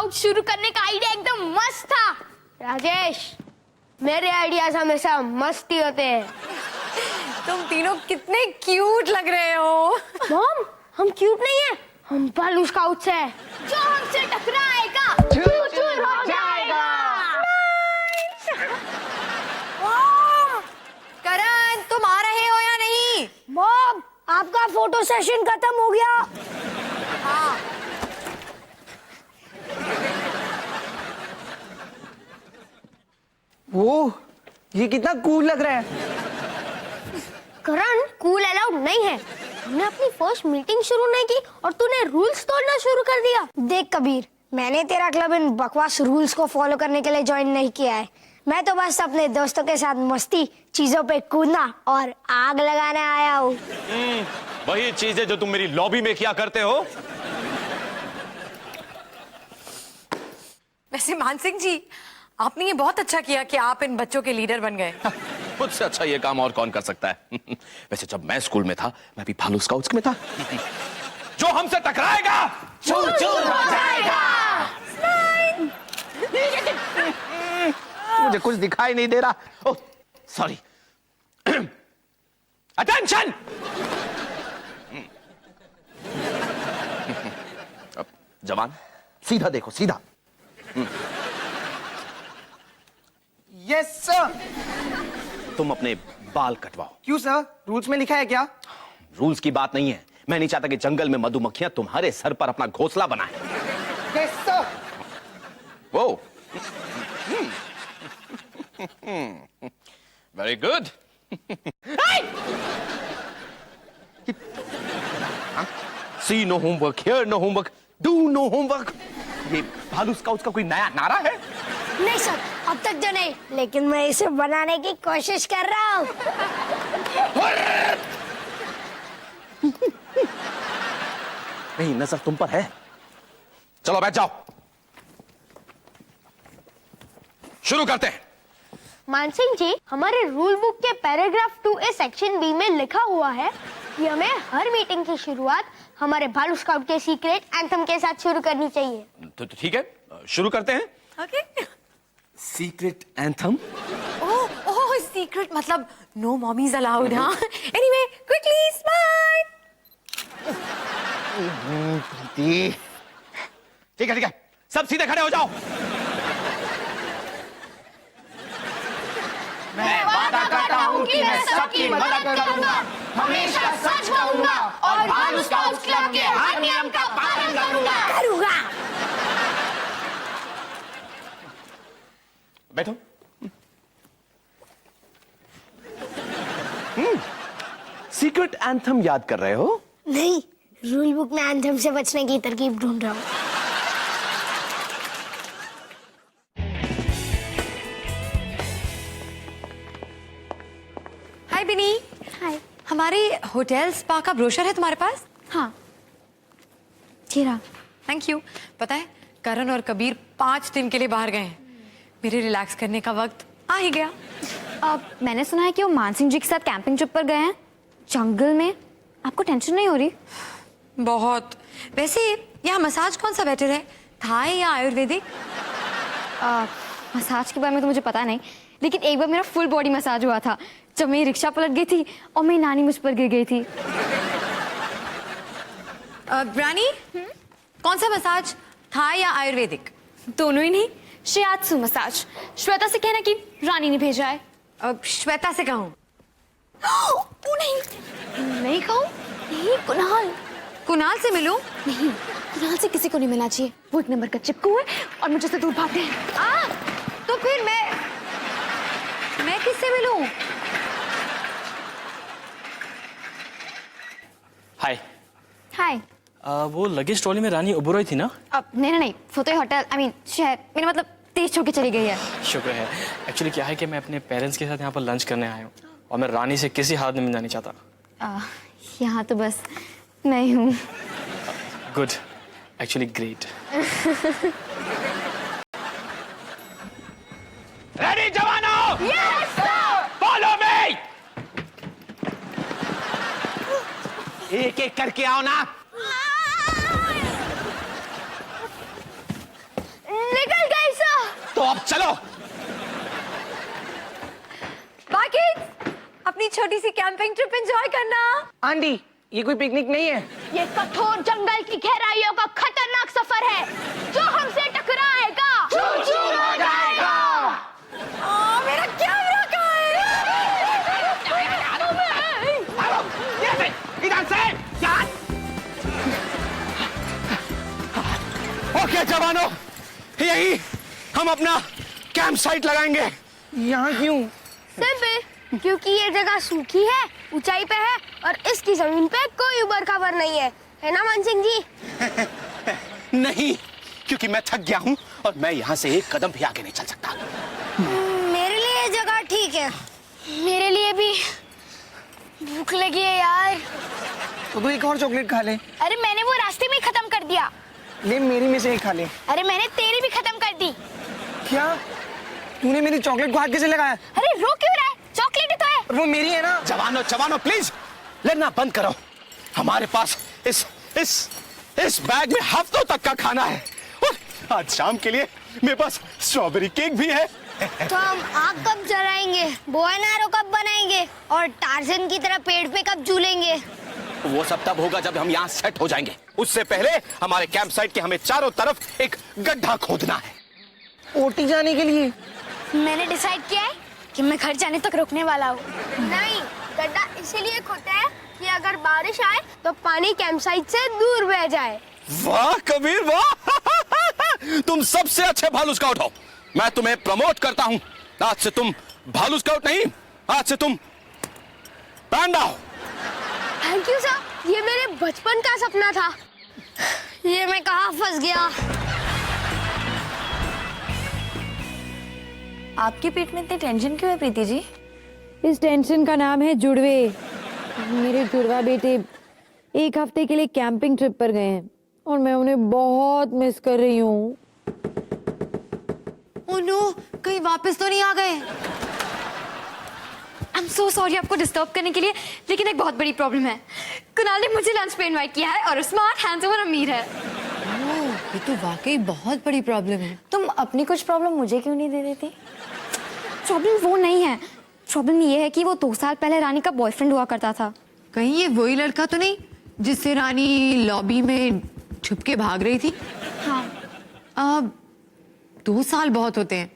Scout शुरू करने का आइडिया एकदम मस्त था। राजेश, मेरे आइडियाज हमेशा मस्त ही होते हैं। तुम तीनों कितने क्यूट लग रहे हो। मॉम, हम क्यूट नहीं है, हम भालू स्काउट्स हैं। जो हमसे टकराएगा चूर चूर हो जाएगा। करण, तुम आ रहे हो या नहीं? मॉम, आपका फोटो सेशन खत्म हो गया। हाँ। वो ये कितना कूल लग रहा है। करण, कूल अलाउड नहीं है। हमने अपनी फर्स्ट मीटिंग शुरू नहीं की और तूने रूल्स तोड़ना शुरू कर दिया। देख कबीर, मैंने तेरा क्लब इन बकवास रूल्स को फॉलो करने के लिए ज्वाइन नहीं किया है। मैं तो बस अपने दोस्तों के साथ मस्ती, चीजों पे कूदना और आग लगाने आया हूँ। वही चीजें जो तुम मेरी लॉबी में किया करते हो। वैसे मानसिंह जी, आपने ये बहुत अच्छा किया कि आप इन बच्चों के लीडर बन गए। मुझसे अच्छा ये काम और कौन कर सकता है। वैसे जब मैं स्कूल में था, मैं भी भालू स्काउट्स में था। जो हमसे टकराएगा चूर चूर हो जाएगा। मुझे कुछ दिखाई नहीं दे रहा। Oh sorry. अटेंशन। जवान, सीधा देखो, सीधा। Yes sir. तुम अपने बाल कटवाओ। क्यों सर, रूल्स में लिखा है क्या? रूल्स की बात नहीं है। मैं नहीं चाहता कि जंगल में मधुमक्खियां तुम्हारे सर पर अपना घोंसला बनाएं। Yes sir. वो very good. See no homework, here no homework, do no homework. ये भालू स्काउट्स का कोई नया नारा है? नहीं सर, अब तक तो नहीं, लेकिन मैं इसे बनाने की कोशिश कर रहा हूँ। नहीं, नजर तुम पर है। चलो बैठ जाओ, शुरू करते हैं। मानसिंह जी, हमारे रूल बुक के पैराग्राफ 2A सेक्शन बी में लिखा हुआ है कि हमें हर मीटिंग की शुरुआत हमारे भालू स्काउट के सीक्रेट एंथम के साथ शुरू करनी चाहिए। तो ठीक है, शुरू करते हैं। Okay. Secret anthem. Oh oh, secret मतलब नो मॉमीज अलाउड। हाँ। Anyway, quickly smile. ठीक है ठीक है, सब सीधे खड़े हो जाओ। मैं वादा करता हूँ कि मैं सबकी मदद करूंगा, हमेशा सच कहूंगा और भालू स्काउट्स क्लब के हर नियम का पालन करूंगा। बैठो। सीक्रेट एंथम याद कर रहे हो? नहीं, रूल बुक में एंथम से बचने की तरकीब ढूंढ रहा हूँ। हाय बिनी। हाय। हमारे होटल स्पा का ब्रोशर है तुम्हारे पास? हाँ, जी रहा। Thank you. पता है, करण और कबीर 5 दिन के लिए बाहर गए हैं। मेरे रिलैक्स करने का वक्त आ ही गया। अब मैंने सुना है कि वो मानसिंह जी के साथ कैंपिंग ट्रिप पर गए हैं जंगल में। आपको टेंशन नहीं हो रही? बहुत। वैसे यहाँ मसाज कौन सा बेटर है, थाई या आयुर्वेदिक? मसाज के बारे में तो मुझे पता नहीं, लेकिन एक बार मेरा फुल बॉडी मसाज हुआ था जब मेरी रिक्शा पलट गई थी और मेरी नानी मुझ पर गिर गई थी। रानी, कौन सा मसाज, थाई या आयुर्वेदिक? दोनों ही नहीं, शियात्सु मसाज। श्वेता से कहना कि रानी ने भेजा है। अब श्वेता से कहूँ? ओ नहीं कहूँ। नहीं, कुणाल। कुणाल से मिलूं? नहीं, कुणाल से किसी को नहीं मिलना चाहिए। वो एक नंबर का चिपकू है और मुझे से दूर भागते हैं। तो फिर मैं किससे मिलूं? हाय। हाय। वो लगेज ट्रॉली में रानी उबो रही थी ना? अब नहीं, वो तो होटल, आई मीन शहर, मेरा मतलब देश छोड़ के चली गई है। शुक्र है। एक्चुअली क्या है कि मैं अपने पेरेंट्स के साथ यहाँ पर लंच करने आया हूँ और मैं रानी से किसी हालत में मिलना नहीं चाहता। यहाँ तो बस मैं हूँ। Good, actually great. रेडी जवानों? Yes sir. Follow me. एक एक करके आओ ना। अपनी छोटी सी कैंपिंग ट्रिप एंजॉय करना। आंटी ये कोई पिकनिक नहीं है। ये कठोर जंगल की गहराइयों का खतरनाक सफर है। जो हमसे टकराएगा चूर-चूर हो जाएगा। मेरा कैमरा कहाँ है? इधर से यार। ओके जवानों, यही हम अपना कैंप साइट लगाएंगे। यहाँ क्यों? सिंपल, क्योंकि ये जगह सूखी है, ऊंचाई पे है और इसकी जमीन पे कोई उबड़ खाबड़ नहीं है ना मान सिंह जी? नहीं, क्योंकि मैं थक गया हूँ और मैं यहाँ से एक कदम भी आगे नहीं चल सकता। मेरे लिए ये जगह ठीक है। मेरे लिए भी भूख लगी है यार। तो एक और चॉकलेट खा ले। अरे मैंने वो रास्ते में ही खत्म कर दिया। ले मेरी में से एक खा ले। अरे मैंने तेरी भी खत्म कर दी। क्या? तूने मेरी चॉकलेट को हाथ कैसे लगाया? अरे रो क्यों रहा है? चॉकलेट ही तो है। और वो मेरी है ना। जवानों जवानों प्लीज लड़ना बंद करो। हमारे पास इस बैग में हफ्तों तक का खाना है और आज शाम के लिए मेरे पास स्ट्रॉबेरी केक भी है। तो हम आग कब जलाएंगे, बोएनारो कब बनाएंगे और टार्जन की तरह पेड़ पे कब झूलेंगे? वो सब तब होगा जब हम यहाँ सेट हो जाएंगे। उससे पहले हमारे कैंप साइट के हमें चारों तरफ एक गड्ढा खोदना है। ओटी जाने के लिए? मैंने डिसाइड किया है कि मैं घर जाने तक रुकने वाला हूँ। नहीं, गड्ढा इसीलिए खोदते हैं कि अगर बारिश आए तो पानी कैंप साइट से दूर बह जाए। वाह कबीर वाह तुम सबसे अच्छे भालू स्काउट हो। मैं तुम्हें प्रमोट करता हूँ। आज से तुम भालू स्काउट नहीं, आज से तुम पैंडा हो। थैंक यू सर, ये मेरे बचपन का सपना था। ये मैं कहाँ फंस गया? आपकी पीठ में इतनी टेंशन क्यों है प्रीति जी? इस टेंशन का नाम है जुड़वे। मेरे जुड़वा बेटे एक हफ्ते के लिए कैंपिंग ट्रिप पर गए हैं और मैं उन्हें बहुत मिस कर रही हूँ। ओह नो, कहीं वापस तो नहीं आ गए? आई एम सो सॉरी आपको डिस्टर्ब करने के लिए, लेकिन एक बहुत बड़ी प्रॉब्लम है। कुणाल ने मुझे लंच पे इनवाइट किया है और स्मार्ट हैंडसम और अमीर है। ओह, ये तो वाकई बहुत बड़ी प्रॉब्लम है। तुम अपनी कुछ प्रॉब्लम मुझे क्यों नहीं दे देती? प्रॉब्लम वो नहीं है, प्रॉब्लम ये है कि वो 2 साल पहले रानी का बॉयफ्रेंड हुआ करता था। कहीं ये वही लड़का तो नहीं जिससे रानी लॉबी में छुप के भाग रही थी? हाँ। अब 2 साल बहुत होते हैं।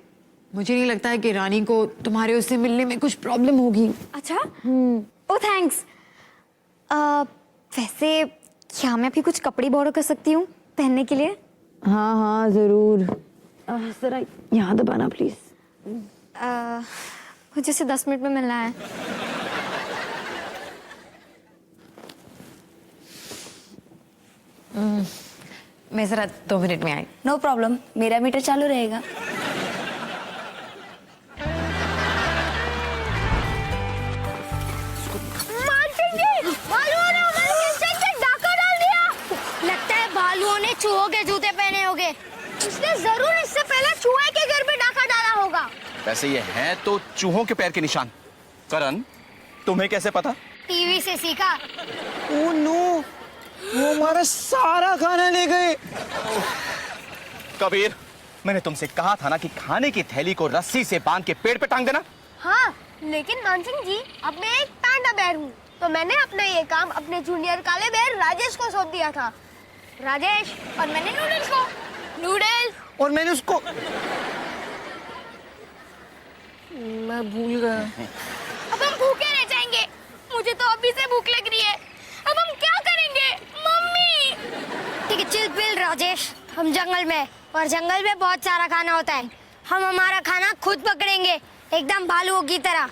मुझे नहीं लगता है कि रानी को तुम्हारे उससे मिलने में कुछ प्रॉब्लम होगी। अच्छा? ओह थैंक्स। वैसे क्या मैं अभी कुछ कपड़े बोरो कर सकती हूँ पहनने के लिए? हाँ हाँ जरूर। जरा यहाँ दबाना प्लीज। मुझे से 10 मिनट में मिलना है। मैं जरा 2 मिनट में आई। नो प्रॉब्लम, मेरा मीटर चालू रहेगा। लगता है भालुओं ने चूहों के जूते पहने होंगे। इसने जरूर इससे पहले चूहे के घर पे डाका डाला होगा। वैसे ये हैं तो चूहों के पैर के निशान। करण, तुम्हें कैसे पता? टीवी से सीखा। ओह नो, वो हमारा सारा खाना ले गए। कबीर, मैंने तुमसे कहा था ना कि खाने की थैली को रस्सी से बांध के पेड़ पे टांग देना। हाँ, लेकिन मानसिंह जी, अब मैं एक पांडा बेर हूँ, तो मैंने अपना ये काम अपने जूनियर काले बेर राजेश को सौंप दिया था। राजेश, और मैंने नूडल्स को। नूडल्स। और मैंने उसको, मैं भूल गया। अब हम भूखे रह जाएंगे। मुझे तो अभी से भूख लग रही है। अब हम क्या करेंगे? मम्मी। ठीक है, चिल पिल राजेश। हम जंगल में, और जंगल में बहुत सारा खाना होता है। हम हमारा खाना खुद पकड़ेंगे, एकदम भालुओं की तरह।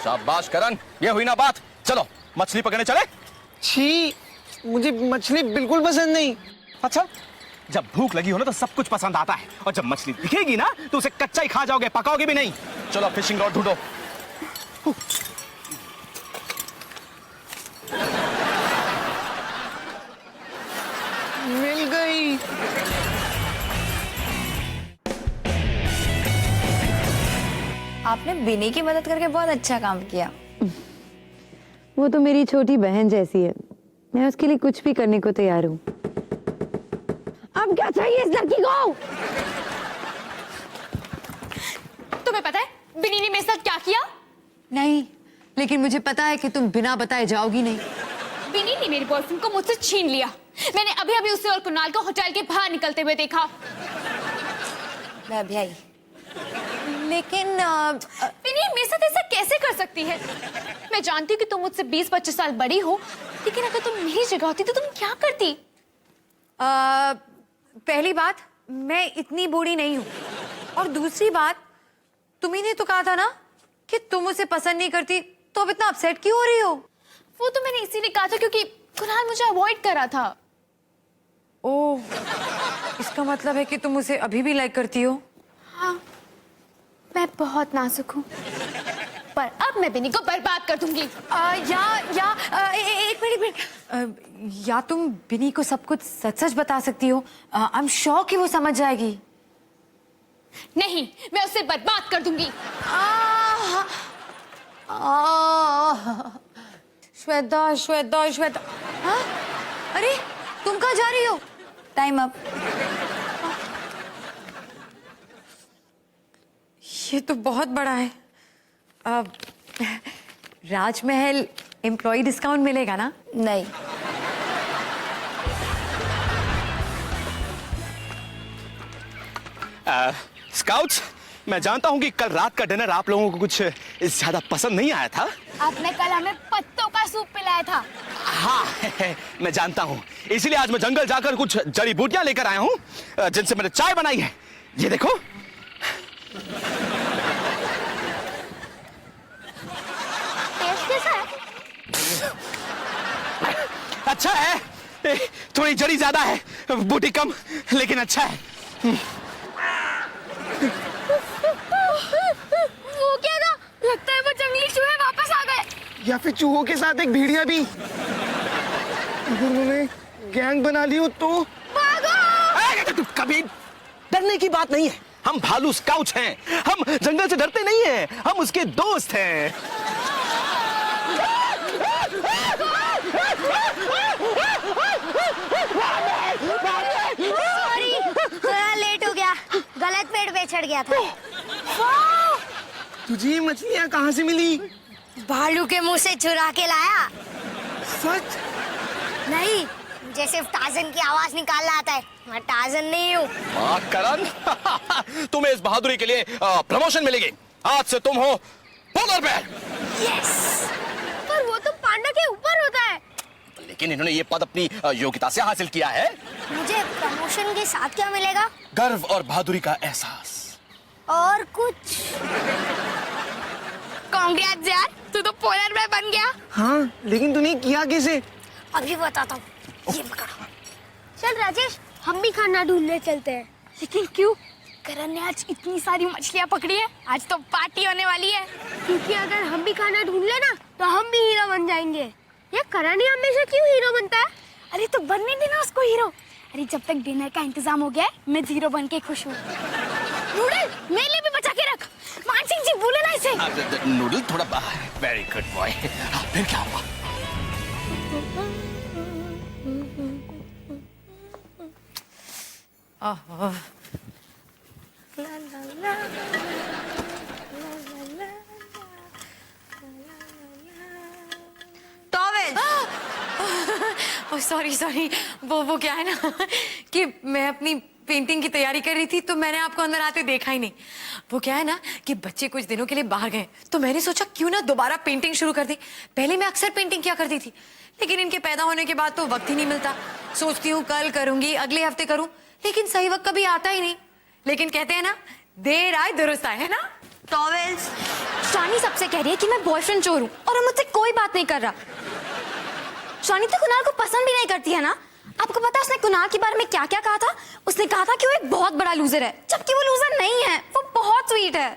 शाबाश करण, ये हुई ना बात। चलो मछली पकड़ने चले। छी, मुझे मछली बिल्कुल पसंद नहीं। अच्छा, जब भूख लगी हो ना तो सब कुछ पसंद आता है, और जब मछली दिखेगी ना तो उसे कच्चा ही खा जाओगे, पकाओगे भी नहीं। चलो फिशिंग रॉड ढूंढो। मिल गई। आपने बिनी की मदद करके बहुत अच्छा काम किया। वो तो मेरी छोटी बहन जैसी है, मैं उसके लिए कुछ भी करने को तैयार हूँ। अब क्या चाहिए इस लड़की को? तुम्हें पता है बिनी ने मेरे साथ क्या किया? नहीं, लेकिन मुझे पता है कि तुम बिना बताए जाओगी नहीं। विनी ने मेरे बॉयफ्रेंड को मुझसे छीन लिया। मैंने अभी अभी उसे और कुणाल को होटल के बाहर निकलते हुए देखा। मैं अभी आई। लेकिन विनी मेरे साथ ऐसा कैसे कर सकती है? मैं जानती हूँ कि तुम मुझसे 20-25 साल बड़ी हो, लेकिन अगर तुम मेरी जगह होती तो तुम क्या करती? पहली बात, मैं इतनी बूढ़ी नहीं हूँ, और दूसरी बात, तुम्ही ने तो कहा था ना कि तुम उसे पसंद नहीं करती, तो अब इतना अपसेट क्यों हो रही हो? वो तो मैंने इसीलिए कहा था क्योंकि कुणाल मुझे अवॉइड कर रहा था। ओह, इसका मतलब है कि तुम उसे अभी भी लाइक करती हो? हाँ, मैं बहुत नाजुक हूँ, पर अब मैं विनी को बर्बाद कर दूंगी। एक मिनट, या तुम बिनी को सब कुछ सच सच बता सकती हो। आई एम श्योर कि वो समझ जाएगी। नहीं, मैं उसे बर्बाद कर दूंगी। श्वेता, श्वेता, श्वेता, हाँ? अरे तुम कहाँ जा रही हो? Time up. ये तो बहुत बड़ा है। राजमहल एम्प्लॉय डिस्काउंट मिलेगा ना? नहीं। स्काउट्स, मैं जानता हूं कि कल रात का डिनर आप लोगों को कुछ ज्यादा पसंद नहीं आया था। आपने कल हमें पत्तों का सूप पिलाया था। हाँ, मैं जानता हूं, इसीलिए आज मैं जंगल जाकर कुछ जड़ी बूटियां लेकर आया हूं जिनसे मैंने चाय बनाई है। ये देखो। टेस्ट कैसा है? अच्छा है, थोड़ी जड़ी ज्यादा है, बूटी कम, लेकिन अच्छा है। वो क्या था? लगता है वो जंगली चूहे वापस आ गए। या फिर चूहों के साथ एक भेड़िया भी। अगर उन्होंने गैंग बना ली हो तो? कभी डरने की बात नहीं है, हम भालू स्काउट्स हैं, हम जंगल से डरते नहीं हैं, हम उसके दोस्त हैं। सॉरी, थोड़ा लेट हो गया, गलत पेड़ पे चढ़ गया था। तुझे ये मछलियाँ कहाँ से मिली? भालू के मुंह से चुरा के लाया। सच? नहीं, मुझे सिर्फ टार्जन की आवाज निकालना आता है, मैं टार्जन नहीं हूँ। करण, तुम्हें इस बहादुरी के लिए प्रमोशन मिलेगी। आज से तुम हो पोलर बेयर। यस, पर वो तो पांडा के ऊपर होता है। लेकिन इन्होंने ये पद अपनी योग्यता से हासिल किया है। मुझे प्रमोशन के साथ क्या मिलेगा? गर्व और बहादुरी का एहसास। और कुछ? कांग्रेट्स यार, तू तो पोलर बेयर बन गया। हाँ, लेकिन तूने किया कैसे? अभी बताता हूँ, ये पकड़ो। चल राजेश, हम भी खाना ढूंढने चलते हैं। लेकिन क्यों? करण ने आज इतनी सारी मछलियाँ पकड़ी है, आज तो पार्टी होने वाली है। क्योंकि अगर हम भी खाना ढूंढ लेना तो हम भी हीरो बन जाएंगे। ये करण ही हमेशा क्यों हीरो बनता है? अरे तो बनने देना उसको हीरो। अरे जब तक डिनर का इंतजाम हो गया है, मैं जीरो बन के खुश हूँ। नूडल मेरे लिए भी बचा के रख। मान सिंह जी, भूले ना इसे। नूडल थोड़ा, वेरी गुड बॉय। फिर क्या हुआ? सॉरी सॉरी, वो क्या है ना कि मैं अपनी पेंटिंग की तैयारी कर रही थी, तो मैंने आपको अंदर आते देखा ही नहीं। वो क्या है ना कि बच्चे कुछ दिनों के लिए बाहर गए, तो मैंने सोचा क्यों ना दोबारा पेंटिंग शुरू कर दी। पहले मैं अक्सर पेंटिंग किया करती थी, लेकिन इनके पैदा होने के बाद तो वक्त ही नहीं मिलता। सोचती हूँ कल करूंगी, अगले हफ्ते करूँ, लेकिन सही वक्त कभी आता ही नहीं। लेकिन कहते हैं ना, देर आए दुरुस्त आए, है ना? टॉवेल्स। शानी सबसे कह रही है कि मैं बॉयफ्रेंड चोर हूँ और मुझसे कोई बात नहीं कर रहा। शानी तो कुणाल को पसंद भी नहीं करती है ना? आपको पता है उसने कुणाल के बारे में क्या क्या कहा था? उसने कहा था कि वो एक बहुत बड़ा लूजर है, जबकि वो लूजर नहीं है, वो बहुत स्वीट है।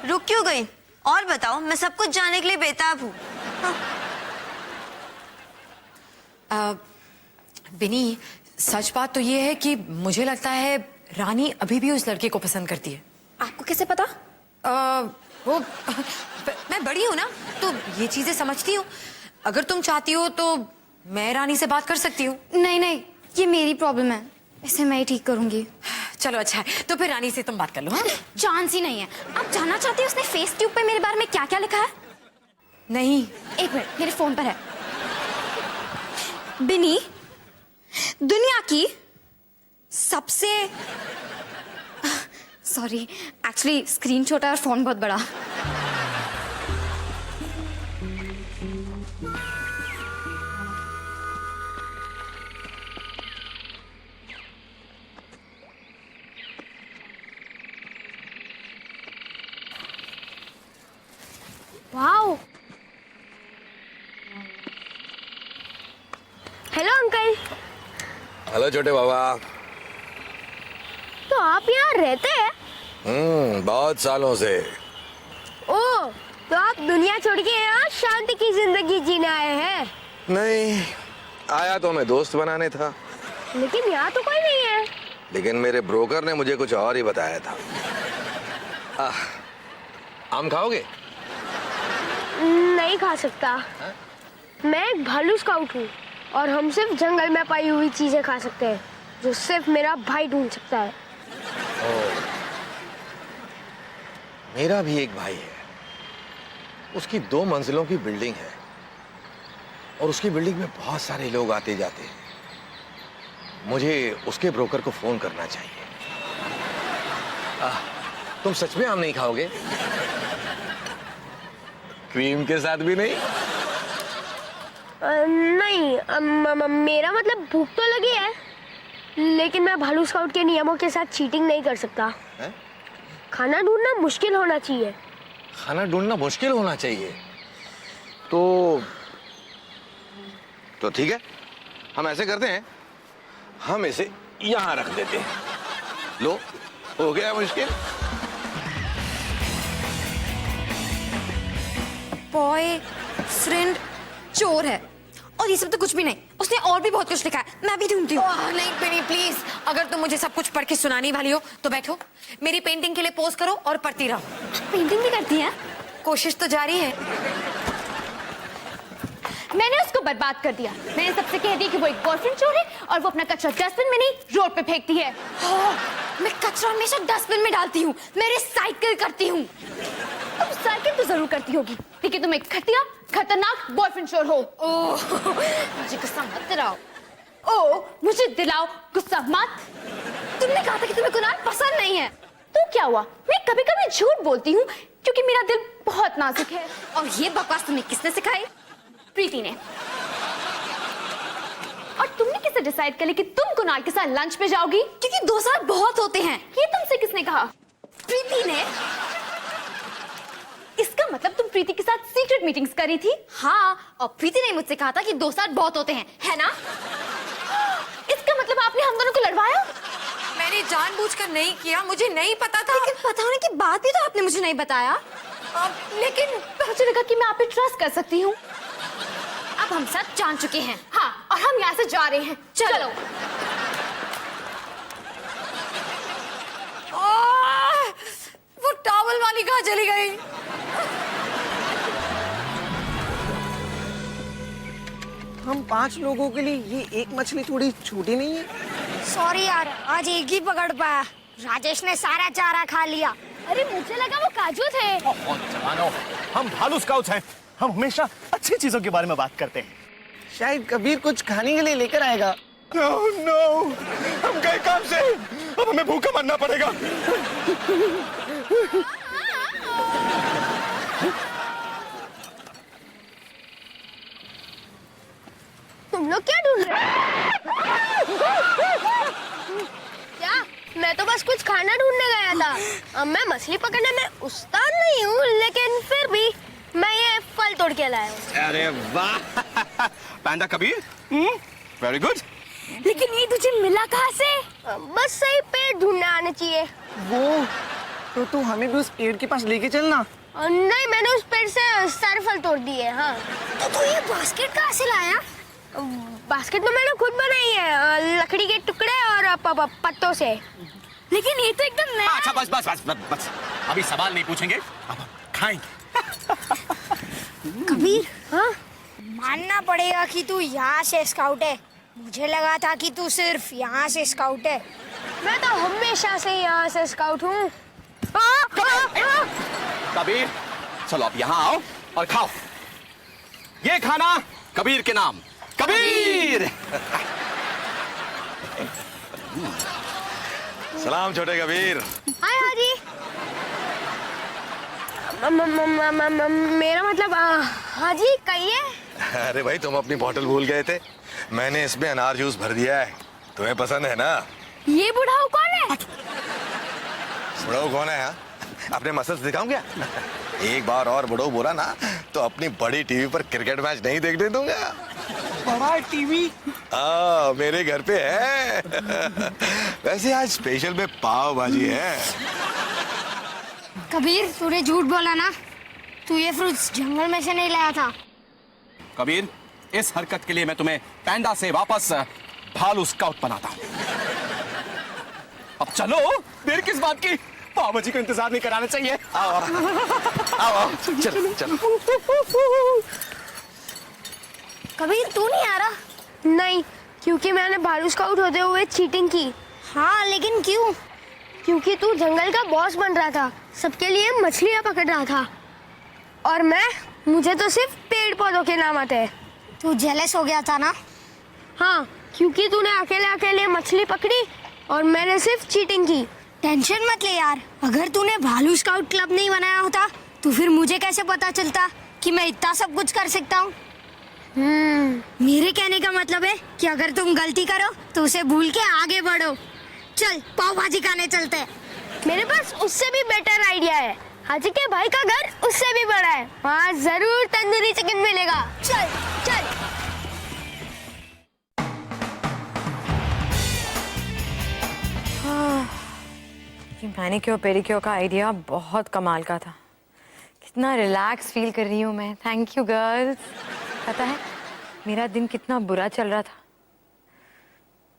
रुक क्यों गई? और बताओ, मैं सब कुछ जानने के लिए बेताब हूँ। बिनी, सच बात तो ये है कि मुझे लगता है रानी अभी भी उस लड़के को पसंद करती है। आपको कैसे पता? वो मैं बड़ी हूँ ना, तो ये चीजें समझती हूँ। अगर तुम चाहती हो तो मैं रानी से बात कर सकती हूँ। नहीं नहीं, ये मेरी प्रॉब्लम है, इसे मैं ही ठीक करूंगी। चलो अच्छा है, तो फिर रानी से तुम बात कर लो। हाँ चांस ही नहीं है। आप जानना चाहते हैं उसने फेस ट्यूब पे मेरे बारे में क्या क्या लिखा है? नहीं, एक मिनट, मेरे फोन पर है। बिनी, दुनिया की सबसे, सॉरी, एक्चुअली स्क्रीन छोटा है और फोन बहुत बड़ा। Wow, hello uncle. हेलो छोटे बाबा। तो आप यहाँ रहते हैं? बहुत सालों से। ओ, तो आप दुनिया छोड़ के यहाँ शांति की जिंदगी जीने आए हैं? नहीं, आया तो मैं दोस्त बनाने था, लेकिन यहाँ तो कोई नहीं है। लेकिन मेरे ब्रोकर ने मुझे कुछ और ही बताया था। आम खाओगे? नहीं खा सकता। मैं एक भालू स्काउट हूँ और हम सिर्फ जंगल में पाई हुई चीजें खा सकते हैं, जो सिर्फ मेरा भाई ढूंढ सकता है। मेरा भी एक भाई है, उसकी 2 मंजिलों की बिल्डिंग है और उसकी बिल्डिंग में बहुत सारे लोग आते जाते हैं। मुझे उसके ब्रोकर को फोन करना चाहिए। तुम सच में आम नहीं खाओगे? क्रीम के साथ भी नहीं? नहीं, मेरा मतलब भूख तो लगी है, लेकिन मैं भालू स्काउट के नियमों के साथ चीटिंग नहीं कर सकता। है? खाना ढूंढना मुश्किल होना चाहिए। खाना ढूंढना मुश्किल होना चाहिए? तो ठीक है, हम ऐसे करते हैं, हम इसे यहां रख देते हैं। लो, हो गया मुश्किल। बॉयफ्रेंड चोर है और ये सब तो कुछ भी नहीं, उसने और भी बहुत कुछ लिखा है। मैं भी ढूंढती हूँ। नहीं बिनी प्लीज, अगर तुम मुझे सब कुछ पढ़ के सुनाने वाली हो तो बैठो, मेरी पेंटिंग के लिए पोज करो और पढ़ती रहो। पेंटिंग भी करती हैं? कोशिश तो जारी है। मैंने उसको बर्बाद कर दिया। मैंने सबसे कह दिया कि वो एक बॉयफ्रेंड चोर है और वो अपना कचरा डस्टबिन में नहीं, रोड पे फेंकती है। मैं कचरा हमेशा डस्टबिन में डालती हूँ। मैं रिसाइकिल करती हूँ। तुम साइकिल तो जरूर करती होगी, लेकिन तुम एक घटिया खतरनाक बॉयफ्रेंड चोर हो। ओह, मुझे गुस्सा मत दिलाओ। ओह, मुझे दिलाओ गुस्सा मत। तुमने कहा था कि तुम्हें कुणाल पसंद नहीं है, तो क्या हुआ? मैं कभी कभी झूठ बोलती हूँ क्योंकि मेरा दिल बहुत नाजुक है। और ये बकवास तुम्हें किसने सिखाई? प्रीति ने। और तुमने किसे डिसाइड कर लिया कि तुम कुणाल के साथ लंच पे जाओगी? क्योंकि 2 साल बहुत होते हैं। ये तुमसे किसने कहा? प्रीति ने। इसका मतलब तुम प्रीति के साथ सीक्रेट मीटिंग्स करी थी? हाँ, और प्रीति ने मुझसे कहा था कि 2 साल बहुत होते हैं, है ना? इसका मतलब आपने हम दोनों को लड़वाया? मैंने जानबूझकर नहीं किया, मुझे नहीं पता था। लेकिन पता होने के बाद भी तो आपने मुझे नहीं बताया। लेकिन मुझे लगा कि मैं आप पे ट्रस्ट कर सकती हूँ। अब हम सब जान चुके हैं। हाँ, और हम यहाँ से जा रहे हैं। चलो। वो टॉवल वाली कहाँ चली गई? हम 5 लोगों के लिए ये एक मछली थोड़ी छोटी नहीं है? सॉरी यार, आज एक ही पकड़ पाया। राजेश ने सारा चारा खा लिया। अरे मुझे लगा वो काजू थे। जवानों, हम भालू स्काउट्स हैं। हम हमेशा अच्छी चीजों के बारे में बात करते हैं। शायद कबीर कुछ खाने के लिए लेकर आएगा। नो, हम गए काम से, अब हमें भूखा मरना पड़ेगा। तुम लोग क्या ढूंढ रहे हो? क्या? मैं तो बस कुछ खाना ढूंढने गया था। अब मैं मछली पकड़ने में उस्ताद नहीं हूँ, लेकिन फिर भी मैं ये फल तोड़ के लाया हूँ। अरे वाह, पांडा कबीर, वेरी गुड। लेकिन ये तुझे मिला कहाँ से? बस सही पेड़ ढूंढने आने चाहिए। वो तो तू हमें भी उस पेड़ के पास लेके चलना। नहीं, मैंने उस पेड़ से सारे फल तोड़ दिए। हाँ। तो तू ये बास्केट कहाँ से लाया? बास्केट तो मैंने खुद बनाई है, लकड़ी के टुकड़े और पत्तों से। लेकिन ये तो एकदम नया। अच्छा बस बस बस बस, अभी सवाल नहीं पूछेंगे, अब खाएंगे। कबीर, हाँ? मानना पड़ेगा कि तू यहाँ से स्काउट है। मुझे लगा था कि तू सिर्फ यहाँ से स्काउट है। मैं तो हमेशा हमेशा से यहाँ से स्काउट हूँ। कबीर चलो अब यहाँ आओ और खाओ ये खाना कबीर के नाम। कबीर सलाम छोटे कबीर। हाय हाजी। मेरा मतलब हाजी कहिए। अरे भाई तुम अपनी बोतल भूल गए थे, मैंने इसमें अनार जूस भर दिया है, तुम्हें पसंद है ना? ये बुढ़ाऊ कौन है? बुढ़ाऊ कौन है? हाँ? अपने मसल्स दिखाऊं क्या? एक बार और बुढ़ाऊ बोला ना तो अपनी बड़ी टीवी पर क्रिकेट मैच नहीं देखने दूंगा। बड़ा टीवी? मेरे घर पे है। वैसे आज स्पेशल में पाव भाजी है। कबीर तूने झूठ बोला ना, तू ये फ्रूट्स जंगल में से नहीं लाया था। कबीर इस हरकत के लिए मैं तुम्हें पैंडा से वापस भालू स्काउट बनाता हूँ। अब चलो, देर किस बात की? पाव भाजी का इंतजार नहीं कराना चाहिए। आओ आओ आओ चलो चलो। कबीर तू नहीं आ रहा? नहीं, क्योंकि मैंने भालू स्काउट होते हुए चीटिंग की। हाँ लेकिन क्यों? क्योंकि तू जंगल का बॉस बन रहा था, सबके लिए मछलियाँ पकड़ रहा था, और मुझे तो सिर्फ पेड़ पौधों के नाम आते हैं। तू जेलस हो गया था ना? हाँ, क्योंकि तूने अकेले अकेले मछली पकड़ी और मैंने सिर्फ चीटिंग की। टेंशन मत ले यार, अगर तूने भालू स्काउट क्लब नहीं बनाया होता तो फिर मुझे कैसे पता चलता कि मैं इतना सब कुछ कर सकता हूँ? मेरे कहने का मतलब है कि अगर तुम गलती करो तो उसे भूल के आगे बढ़ो। चल पाव भाजी खाने चलते हैं। मेरे पास उससे भी बेटर आइडिया है। हाजी के भाई का घर उससे भी बड़ा है, वहाँ जरूर तंदूरी चिकन मिलेगा। चल चल। ये मैनिक्योर पेडिक्योर का आइडिया बहुत कमाल का था। कितना रिलैक्स फील कर रही हूँ मैं। Thank you girls. पता है मेरा दिन कितना बुरा चल रहा था,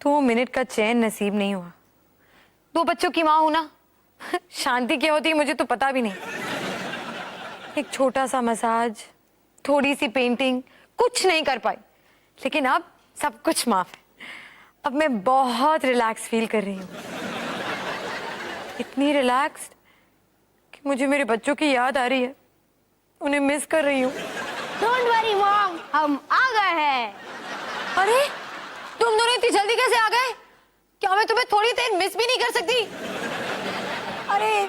2 मिनट का चैन नसीब नहीं हुआ। 2 बच्चों की माँ हूं ना, शांति क्या होती है मुझे तो पता भी नहीं। एक छोटा सा मसाज, थोड़ी सी पेंटिंग, कुछ नहीं कर पाई, लेकिन अब सब कुछ माफ है। अब मैं बहुत रिलैक्स फील कर रही हूँ, इतनी रिलैक्स्ड कि मुझे मेरे बच्चों की याद आ रही है, उन्हें मिस कर रही हूँ। डोंट वरी मॉम, हम आ गए हैं। अरे तुम दोनों इतनी जल्दी कैसे आ गए? क्या मैं तुम्हें थोड़ी देर मिस भी नहीं कर सकती? अरे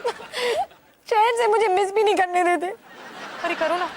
चैन से मुझे मिस भी नहीं करने देते। अरे करो ना।